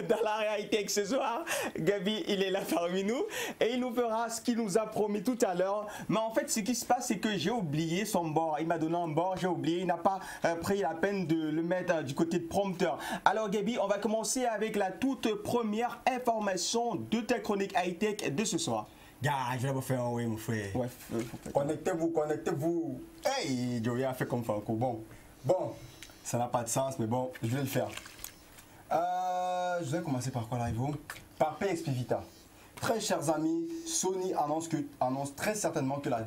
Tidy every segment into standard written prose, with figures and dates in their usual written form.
dans la réalité que ce soir. Gabi, il est là parmi nous et il nous fera ce qu'il nous a promis tout à l'heure. Mais en fait, ce qui se passe, c'est que j'ai oublié son bord. Il m'a donné un bord, j'ai oublié. Il n'a pas pris la peine de le mettre du côté de prompteur. Alors Gabi, on va commencer avec la toute première information de ta chronique high-tech de ce soir. Gars, je vais vous faire un oui, mon frère. Ouais, connectez-vous, connectez-vous. Hey, Joey a fait comme Franco. Bon, ça n'a pas de sens, mais bon, je vais le faire. Je vais commencer par quoi là, Ivo? Par PSP Vita. Très chers amis, Sony annonce très certainement que la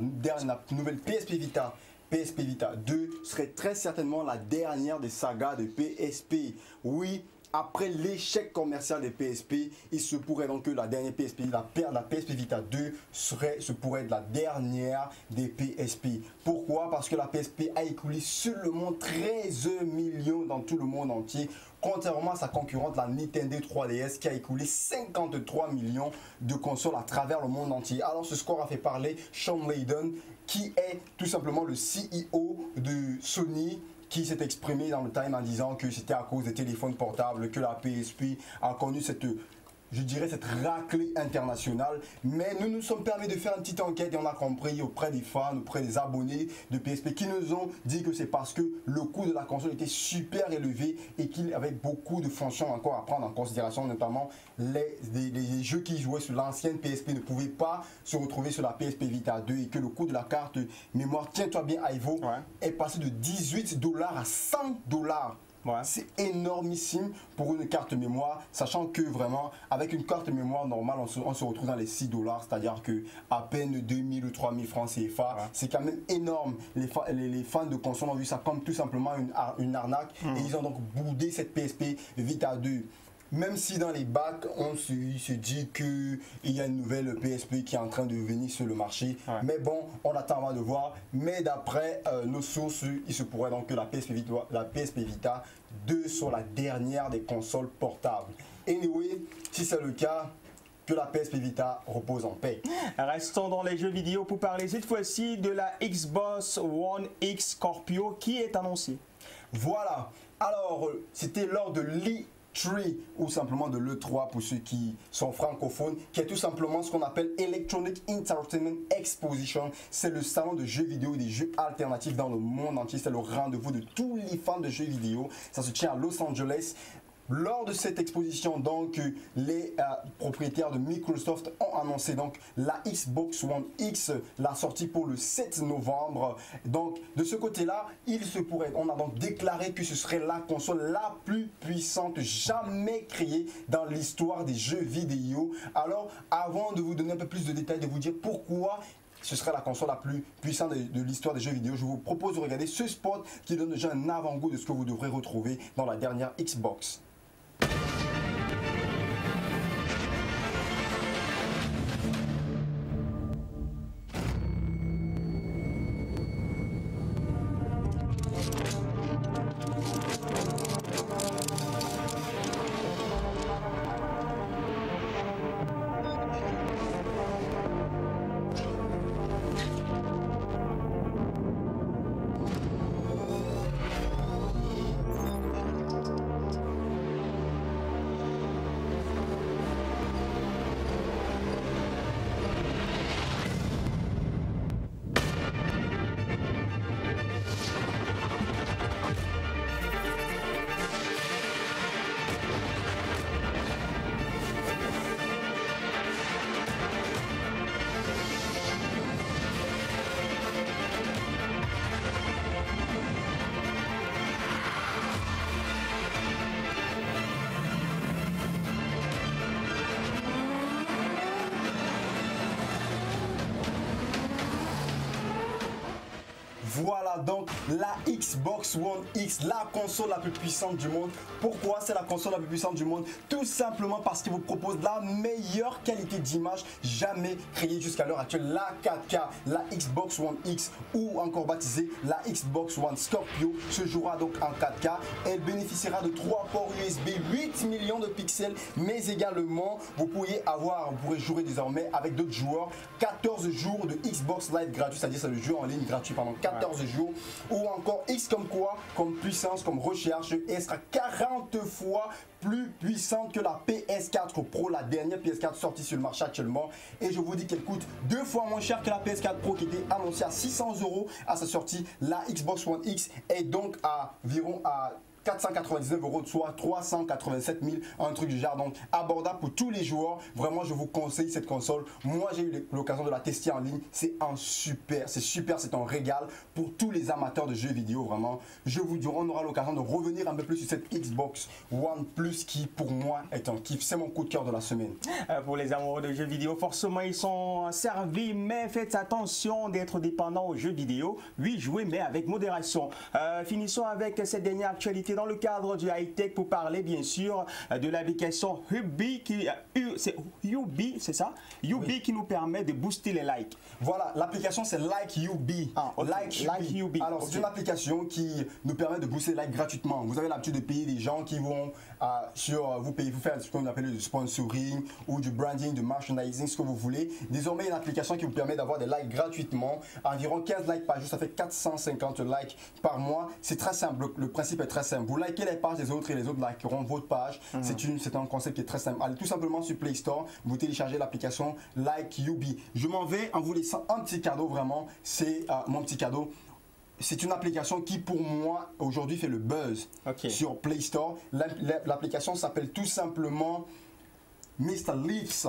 nouvelle PSP Vita 2 serait très certainement la dernière des sagas de PSP. Oui, après l'échec commercial des PSP, il se pourrait donc que la dernière PSP, la PSP Vita 2 pourrait être la dernière des PSP. Pourquoi? Parce que la PSP a écoulé seulement 13 millions dans tout le monde entier, contrairement à sa concurrente, la Nintendo 3DS, qui a écoulé 53 millions de consoles à travers le monde entier. Alors ce score a fait parler Sean Layden, qui est tout simplement le CEO de Sony, qui s'est exprimé dans le Time en disant que c'était à cause des téléphones portables que la PSP a connu cette raclée internationale. Mais nous nous sommes permis de faire une petite enquête et on a compris auprès des fans, auprès des abonnés de PSP qui nous ont dit que c'est parce que le coût de la console était super élevé et qu'il y avait beaucoup de fonctions encore à prendre en considération, notamment les jeux qui jouaient sur l'ancienne PSP ne pouvaient pas se retrouver sur la PSP Vita 2 et que le coût de la carte mémoire, tiens-toi bien Ivo, est passé de 18 $ à 100 $. Ouais. C'est énormissime pour une carte mémoire, sachant que vraiment avec une carte mémoire normale on se retrouve dans les 6 $, c'est-à-dire que à peine 2000 ou 3000 francs CFA. Ouais. C'est quand même énorme. Les fans de console ont vu ça comme tout simplement une arnaque et ils ont donc boudé cette PSP Vita 2. Même si dans les bacs, on se dit qu'il y a une nouvelle PSP qui est en train de venir sur le marché. Ouais. Mais bon, on attend avant de voir. Mais d'après nos sources, il se pourrait donc que la PSP Vita 2 soit la dernière des consoles portables. Anyway, si c'est le cas, que la PSP Vita repose en paix. Restons dans les jeux vidéo pour parler cette fois-ci de la Xbox One X Scorpio qui est annoncée. Voilà. Alors, c'était lors de ou simplement de l'E3 pour ceux qui sont francophones, qui est tout simplement ce qu'on appelle Electronic Entertainment Exposition. C'est le salon de jeux vidéo et des jeux alternatifs dans le monde entier. C'est le rendez-vous de tous les fans de jeux vidéo. Ça se tient à Los Angeles. Lors de cette exposition, donc, les propriétaires de Microsoft ont annoncé donc la Xbox One X, la sortie pour le 7 novembre. Donc, de ce côté-là, on a donc déclaré que ce serait la console la plus puissante jamais créée dans l'histoire des jeux vidéo. Alors, avant de vous donner un peu plus de détails, de vous dire pourquoi ce serait la console la plus puissante de l'histoire des jeux vidéo, je vous propose de regarder ce spot qui donne déjà un avant-goût de ce que vous devrez retrouver dans la dernière Xbox. Voilà donc la Xbox One X, la console la plus puissante du monde. Pourquoi c'est la console la plus puissante du monde? Tout simplement parce qu'il vous propose la meilleure qualité d'image jamais créée jusqu'à l'heure actuelle. La 4K, la Xbox One X ou encore baptisée la Xbox One Scorpio se jouera donc en 4K. Elle bénéficiera de 3 ports USB, 8 millions de pixels, mais également vous pourrez jouer désormais avec d'autres joueurs 14 jours de Xbox Live gratuit, c'est-à-dire c'est le jeu en ligne gratuit pendant 14 jours vidéo, ou encore X comme quoi, comme puissance, comme recherche, et elle sera 40 fois plus puissante que la PS4 Pro, la dernière PS4 sortie sur le marché actuellement. Et je vous dis qu'elle coûte 2 fois moins cher que la PS4 Pro qui était annoncée à 600 € à sa sortie. La Xbox One X est donc à environ à 499 €, soit 387 000, un truc du genre. Donc abordable pour tous les joueurs. Vraiment, je vous conseille cette console. Moi, j'ai eu l'occasion de la tester en ligne. C'est super, c'est un régal pour tous les amateurs de jeux vidéo. Vraiment, je vous dis, on aura l'occasion de revenir un peu plus sur cette Xbox One Plus qui, pour moi, est un kiff. C'est mon coup de cœur de la semaine. Pour les amoureux de jeux vidéo, forcément, ils sont servis, mais faites attention d'être dépendant aux jeux vidéo. Oui, jouez, mais avec modération. Finissons avec cette dernière actualité dans le cadre du high-tech pour parler bien sûr de l'application Ubi c'est ça? Ubi oui. Qui nous permet de booster les likes. Voilà, l'application c'est Like Ubi. Ah, okay. Like Ubi. Alors okay. C'est une application qui nous permet de booster les likes gratuitement. Vous avez l'habitude de payer des gens qui vont vous faire ce qu'on appelle du sponsoring ou du branding, du merchandising, ce que vous voulez. Désormais, il y a une application qui vous permet d'avoir des likes gratuitement. Environ 15 likes par jour, ça fait 450 likes par mois. C'est très simple, le principe est très simple. Vous likez les pages des autres et les autres likeront votre page. C'est un concept qui est très simple. Allez tout simplement sur Play Store, vous téléchargez l'application Like Ubi. Je m'en vais en vous laissant un petit cadeau, vraiment. C'est mon petit cadeau. C'est une application qui, pour moi, aujourd'hui fait le buzz sur Play Store. L'application s'appelle tout simplement Mr. Leafs.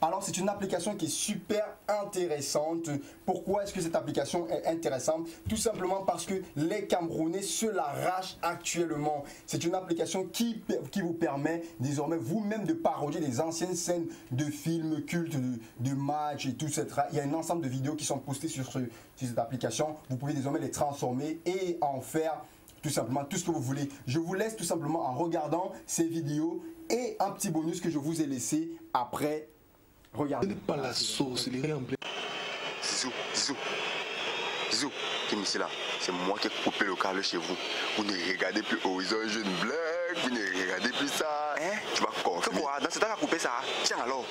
Alors, c'est une application qui est super intéressante. Pourquoi est-ce que cette application est intéressante? Tout simplement parce que les Camerounais se l'arrachent actuellement. C'est une application qui vous permet désormais vous-même de parodier des anciennes scènes de films cultes, de matchs et tout, etc. Il y a un ensemble de vidéos qui sont postées sur cette application. Vous pouvez désormais les transformer et en faire tout simplement tout ce que vous voulez. Je vous laisse tout simplement en regardant ces vidéos et un petit bonus que je vous ai laissé après. Regardez. Ce n'est pas la sauce, il est en plein. Zizou, qui est là? C'est moi qui ai coupé le câble chez vous. Vous ne regardez plus Horizon Jeune Black, vous ne regardez plus ça. Hein? Tu vas confirmer. Quoi? Dans ce temps, tu as coupé ça. Tiens alors.